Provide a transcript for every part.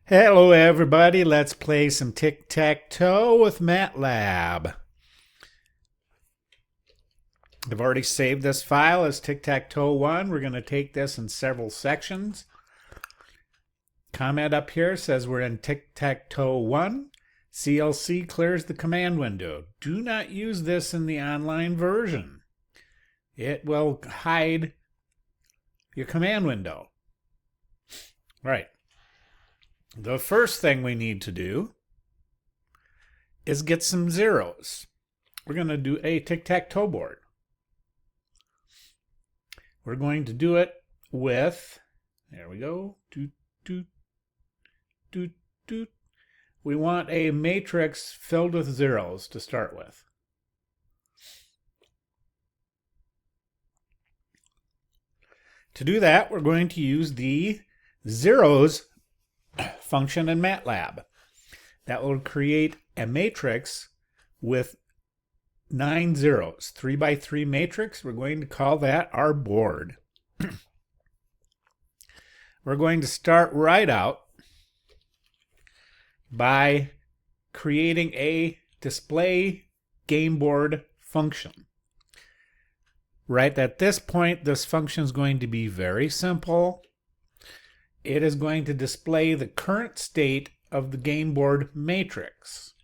Hello everybody, let's play some Tic-Tac-Toe with Matlab. I've already saved this file as Tic-Tac-Toe 1. We're going to take this in several sections. Comment up here says we're in Tic-Tac-Toe 1. CLC clears the command window. Do not use this in the online version. It will hide your command window. Right. The first thing we need to do is get some zeros. We're going to do a tic-tac-toe board. We're going to do it with, there we go, doot, doot, doot, doot. We want a matrix filled with zeros to start with. To do that, we're going to use the zeros function in Matlab. That will create a matrix with 9 zeros, 3 by 3 matrix. We're going to call that our board. We're going to start right out by creating a display game board function. Right at this point, this function is going to be very simple. It is going to display the current state of the game board matrix.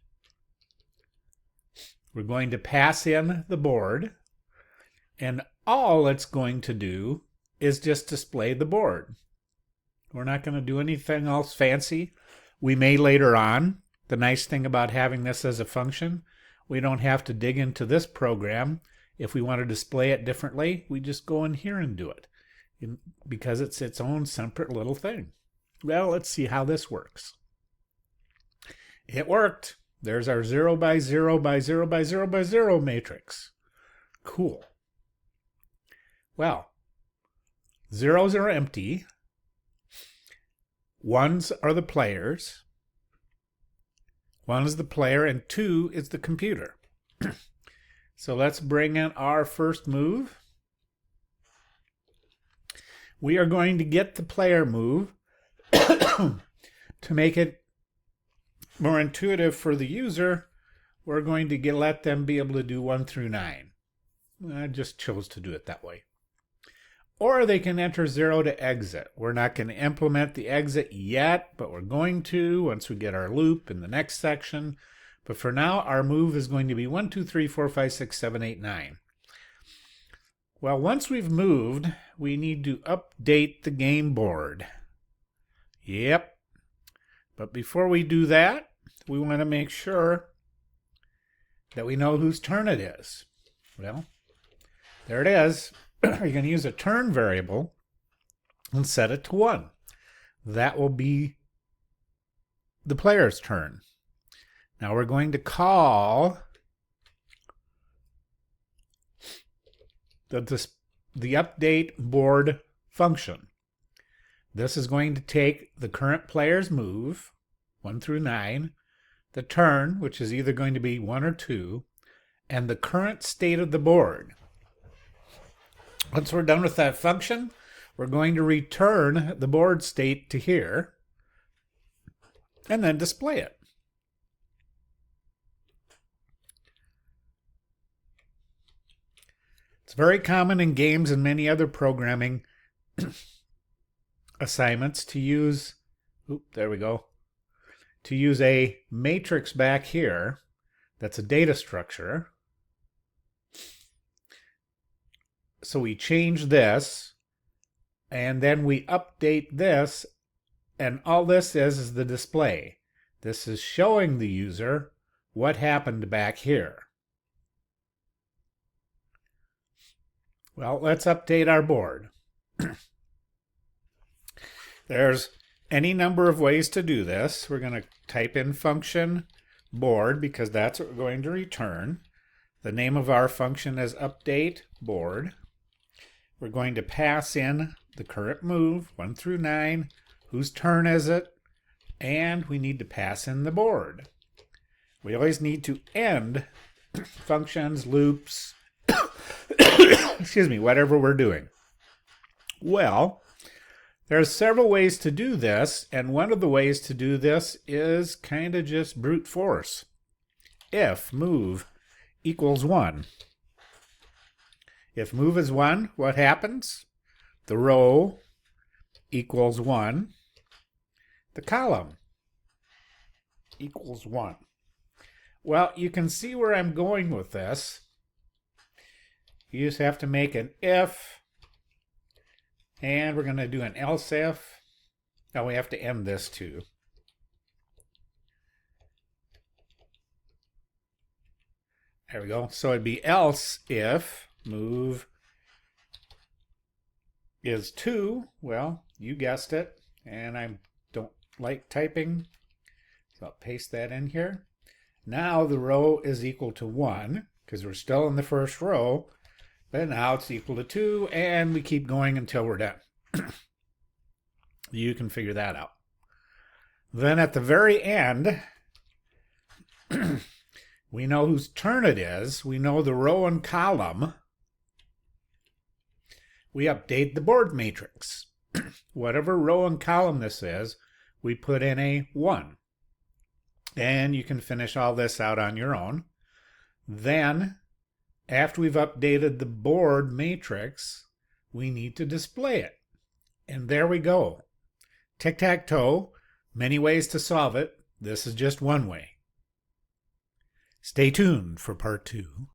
We're going to pass in the board, and all it's going to do is just display the board. We're not going to do anything else fancy. We may later on. The nice thing about having this as a function, we don't have to dig into this program. If we want to display it differently, we just go in here and do it, because it's its own separate little thing. Well, let's see how this works. It worked. There's our 0 by 0 by 0 by 0 by 0 matrix. Cool. Well, zeros are empty. Ones are the players. 1 is the player and 2 is the computer. So let's bring in our first move. We are going to get the player move to make it more intuitive for the user. We're going to let them be able to do 1 through 9. I just chose to do it that way. Or they can enter 0 to exit. We're not going to implement the exit yet, but we're going to once we get our loop in the next section. But for now, our move is going to be 1, 2, 3, 4, 5, 6, 7, 8, 9. Well, once we've moved, we need to update the game board. Yep. But before we do that, we want to make sure that we know whose turn it is. Well, there it is. You're going to use a turn variable and set it to 1. That will be the player's turn. Now we're going to call the update board function. This is going to take the current player's move, 1 through 9, the turn, which is either going to be 1 or 2, and the current state of the board. Once we're done with that function, we're going to return the board state to here and then display it. It's very common in games and many other programming assignments to use, there we go, to use a matrix back here that's a data structure. So we change this, and then we update this, and all this is the display. This is showing the user what happened back here. Well, let's update our board. There's any number of ways to do this. We're going to type in function board because that's what we're going to return. The name of our function is update board. We're going to pass in the current move, 1 through 9. Whose turn is it? And we need to pass in the board. We always need to end functions, loops, excuse me, whatever we're doing. Well, There are several ways to do this, and one of the ways to do this is kind of just brute force. If move equals 1. If move is 1, what happens? The row equals 1. The column equals 1. Well, you can see where I'm going with this. You just have to make an if, and we're going to do an else if. Now we have to end this too. There we go. So it'd be else if move is 2. Well, you guessed it, and I don't like typing, so I'll paste that in here. Now the row is equal to 1 because we're still in the first row, but now it's equal to 2, and we keep going until we're done. You can figure that out. Then at the very end, we know whose turn it is. We know the row and column. We update the board matrix. Whatever row and column this is, we put in a 1. And you can finish all this out on your own. Then, after we've updated the board matrix, we need to display it. And there we go. Tic-Tac-Toe, many ways to solve it. This is just one way. Stay tuned for part 2.